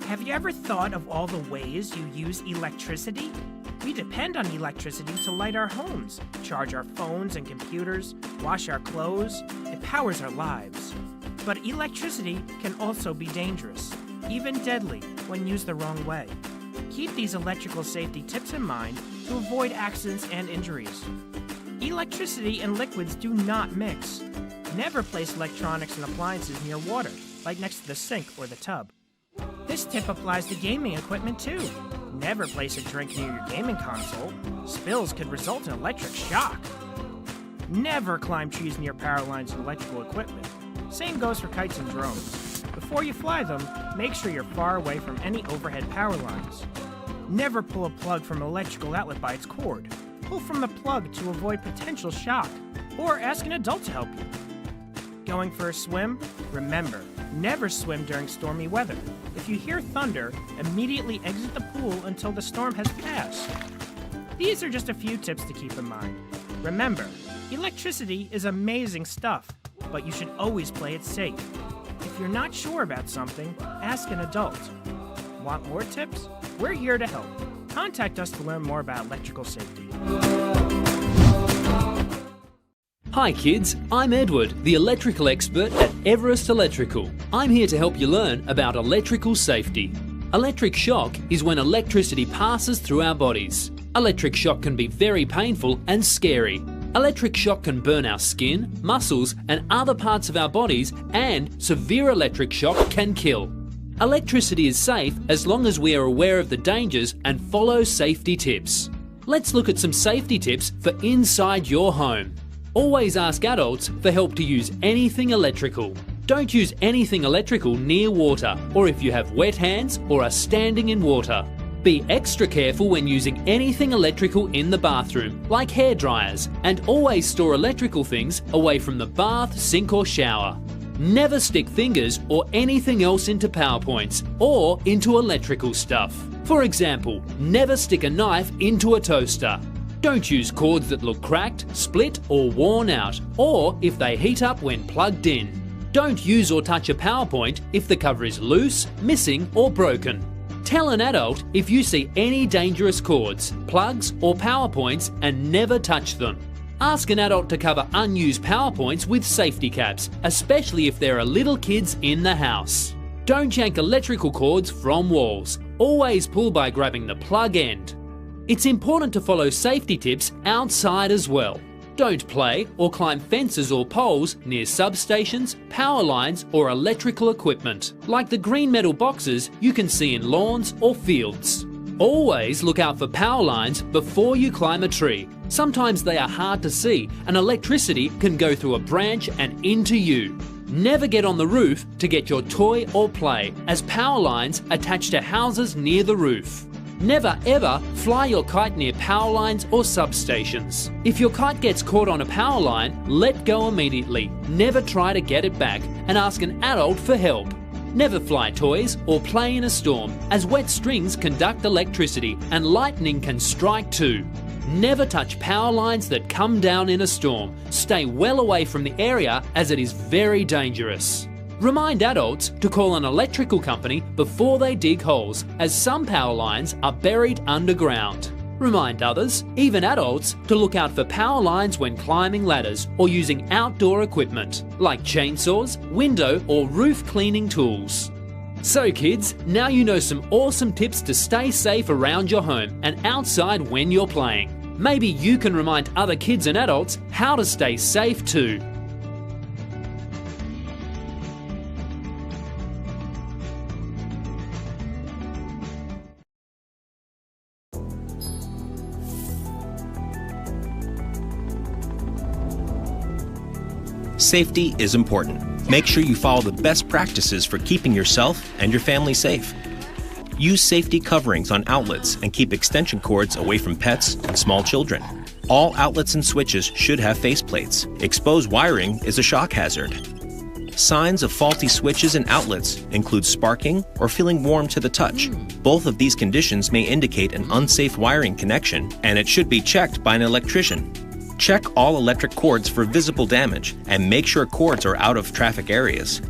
Have you ever thought of all the ways you use electricity? We depend on electricity to light our homes, charge our phones and computers, wash our clothes. It powers our lives. But electricity can also be dangerous, even deadly, when used the wrong way. Keep these electrical safety tips in mind to avoid accidents and injuries. Electricity and liquids do not mix. Never place electronics and appliances near water, like next to the sink or the tub. This tip applies to gaming equipment too. Never place a drink near your gaming console. Spills could result in electric shock. Never climb trees near power lines and electrical equipment. Same goes for kites and drones. Before you fly them, make sure you're far away from any overhead power lines. Never pull a plug from an electrical outlet by its cord. Pull from the plug to avoid potential shock, or ask an adult to help you. Going for a swim? Remember, never swim during stormy weather. If you hear thunder, immediately exit the pool until the storm has passed. These are just a few tips to keep in mind. Remember, electricity is amazing stuff, but you should always play it safe. If you're not sure about something, ask an adult. Want more tips? We're here to help. Contact us to learn more about electrical safety. Hi kids, I'm Edward, the electrical expert at Everest Electrical. I'm here to help you learn about electrical safety. Electric shock is when electricity passes through our bodies. Electric shock can be very painful and scary. Electric shock can burn our skin, muscles and other parts of our bodies, and severe electric shock can kill. Electricity is safe as long as we are aware of the dangers and follow safety tips. Let's look at some safety tips for inside your home. Always ask adults for help to use anything electrical. Don't use anything electrical near water, or if you have wet hands or are standing in water. Be extra careful when using anything electrical in the bathroom, like hair dryers, and always store electrical things away from the bath, sink or shower. Never stick fingers or anything else into PowerPoints or into electrical stuff. For example, never stick a knife into a toaster. Don't use cords that look cracked, split or worn out, or if they heat up when plugged in. Don't use or touch a PowerPoint if the cover is loose, missing or broken. Tell an adult if you see any dangerous cords, plugs or PowerPoints and never touch them. Ask an adult to cover unused PowerPoints with safety caps, especially if there are little kids in the house. Don't yank electrical cords from walls. Always pull by grabbing the plug end. It's important to follow safety tips outside as well. Don't play or climb fences or poles near substations, power lines or electrical equipment, like the green metal boxes you can see in lawns or fields. Always look out for power lines before you climb a tree. Sometimes they are hard to see and electricity can go through a branch and into you. Never get on the roof to get your toy or play, as power lines attach to houses near the roof. Never ever fly your kite near power lines or substations. If your kite gets caught on a power line, let go immediately. Never try to get it back and ask an adult for help. Never fly toys or play in a storm, as wet strings conduct electricity and lightning can strike too. Never touch power lines that come down in a storm. Stay well away from the area as it is very dangerous. Remind adults to call an electrical company before they dig holes, as some power lines are buried underground. Remind others, even adults, to look out for power lines when climbing ladders or using outdoor equipment, like chainsaws, window or roof cleaning tools. So kids, now you know some awesome tips to stay safe around your home and outside when you're playing. Maybe you can remind other kids and adults how to stay safe too. Safety is important. Make sure you follow the best practices for keeping yourself and your family safe. Use safety coverings on outlets and keep extension cords away from pets and small children. All outlets and switches should have faceplates. Exposed wiring is a shock hazard. Signs of faulty switches and outlets include sparking or feeling warm to the touch. Both of these conditions may indicate an unsafe wiring connection, and it should be checked by an electrician. Check all electric cords for visible damage and make sure cords are out of traffic areas.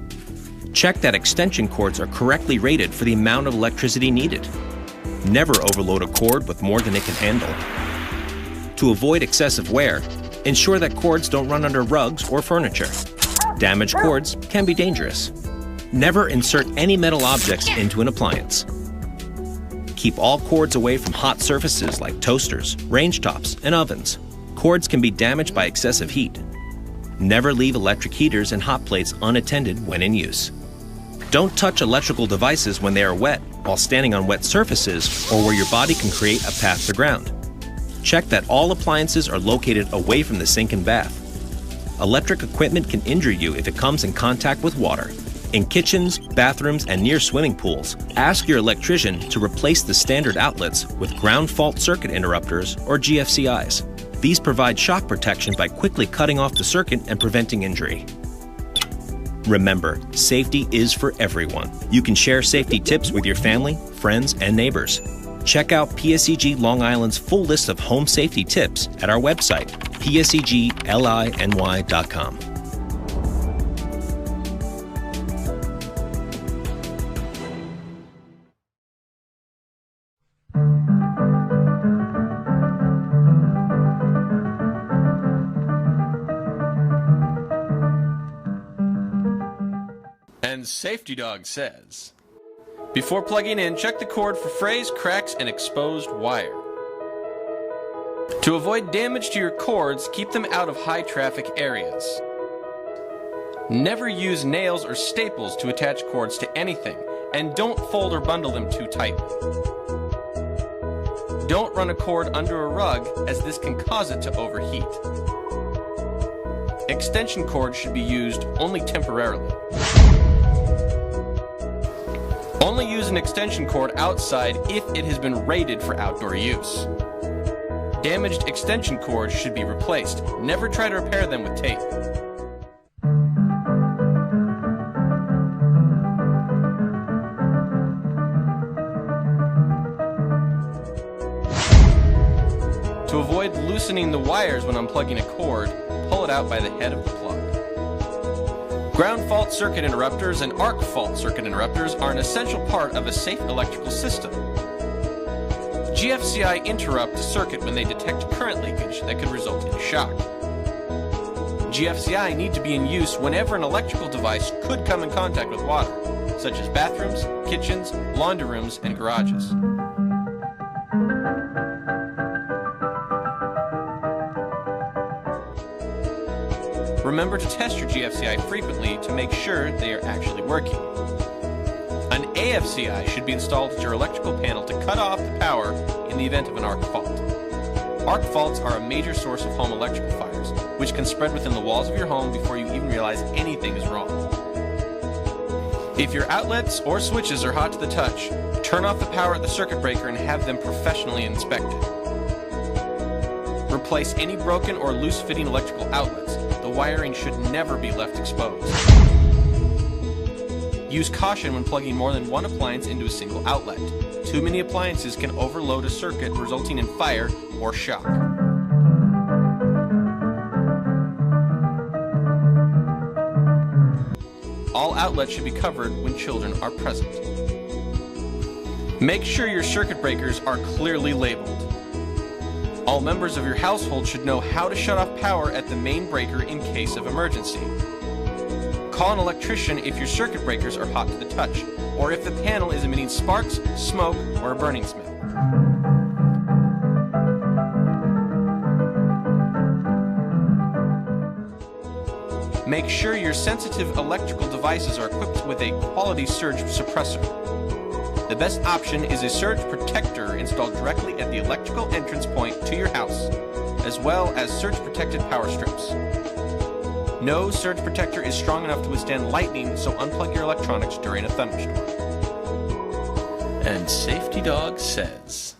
Check that extension cords are correctly rated for the amount of electricity needed. Never overload a cord with more than it can handle. To avoid excessive wear, ensure that cords don't run under rugs or furniture. Damaged cords can be dangerous. Never insert any metal objects into an appliance. Keep all cords away from hot surfaces like toasters, range tops, and ovens. Cords can be damaged by excessive heat. Never leave electric heaters and hot plates unattended when in use. Don't touch electrical devices when they are wet while standing on wet surfaces or where your body can create a path to ground. Check that all appliances are located away from the sink and bath. Electric equipment can injure you if it comes in contact with water. In kitchens, bathrooms, and near swimming pools, ask your electrician to replace the standard outlets with ground fault circuit interrupters or GFCIs. These provide shock protection by quickly cutting off the circuit and preventing injury. Remember, safety is for everyone. You can share safety tips with your family, friends, and neighbors. Check out PSEG Long Island's full list of home safety tips at our website, psegLINY.com. And Safety Dog says, before plugging in, check the cord for frays, cracks, and exposed wire. To avoid damage to your cords, keep them out of high traffic areas. Never use nails or staples to attach cords to anything, and don't fold or bundle them too tightly. Don't run a cord under a rug, as this can cause it to overheat. Extension cords should be used only temporarily. Only use an extension cord outside if it has been rated for outdoor use. Damaged extension cords should be replaced. Never try to repair them with tape. To avoid loosening the wires when unplugging a cord, pull it out by the head of the plug. Ground fault circuit interrupters and arc fault circuit interrupters are an essential part of a safe electrical system. GFCI interrupt a circuit when they detect current leakage that could result in a shock. GFCI need to be in use whenever an electrical device could come in contact with water, such as bathrooms, kitchens, laundry rooms, and garages. Remember to test your GFCI frequently to make sure they are actually working. An AFCI should be installed at your electrical panel to cut off the power in the event of an arc fault. Arc faults are a major source of home electrical fires, which can spread within the walls of your home before you even realize anything is wrong. If your outlets or switches are hot to the touch, turn off the power at the circuit breaker and have them professionally inspected. Replace any broken or loose-fitting electrical outlets. The wiring should never be left exposed. Use caution when plugging more than one appliance into a single outlet. Too many appliances can overload a circuit, resulting in fire or shock. All outlets should be covered when children are present. Make sure your circuit breakers are clearly labeled. All members of your household should know how to shut off power at the main breaker in case of emergency. Call an electrician if your circuit breakers are hot to the touch, or if the panel is emitting sparks, smoke, or a burning smell. Make sure your sensitive electrical devices are equipped with a quality surge suppressor. The best option is a surge protector installed directly at the electrical entrance point to your house, as well as surge-protected power strips. No surge protector is strong enough to withstand lightning, so unplug your electronics during a thunderstorm. And Safety Dog says...